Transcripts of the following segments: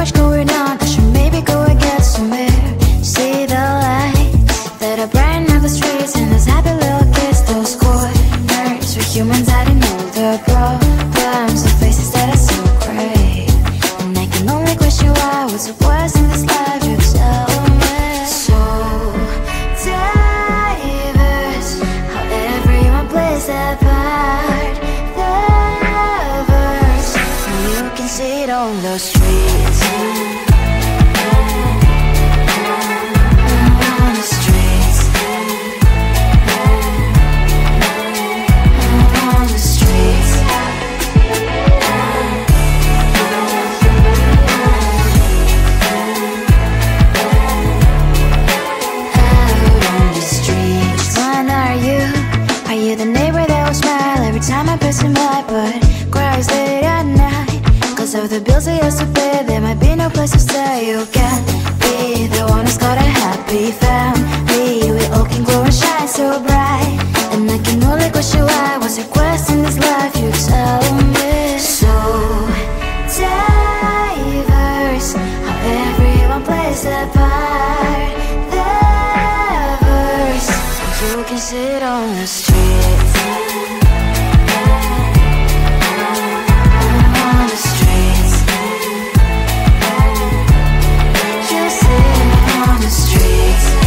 much going on, I should maybe go and get somewhere. See the lights that are brighten up the streets, and those happy little kids, those corners where humans hiding all their problems, the faces that are so great. And I can only question why, what's the worst in this life, you tell me. So diverse, how everyone plays their part. The verse, you can see it on the streets. On the streets. On the streets. Are you the neighbor that will smile every time I pass him by, but cries late at night? Cause of the bills I used to pay, there might be no place to stay. You can't be the one who's got a happy family. We all can glow and shine so bright, and I can only question why, what's your quest in this life, you tell me. So diverse, how everyone plays their part. You can sit on the streets. On the streets. You sit on the streets.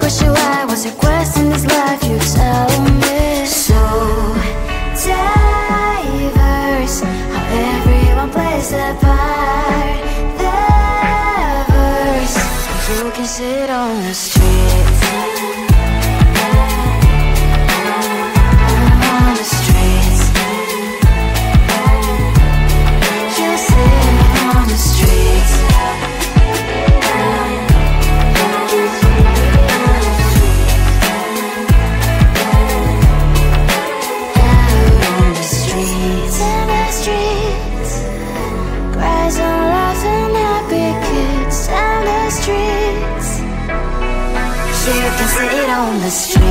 question why. What's your quest in this life? You tell me. So diverse, how everyone plays their part. Their verse. You can sit on the street. On the streets. You sit on the streets. You can sit on the street.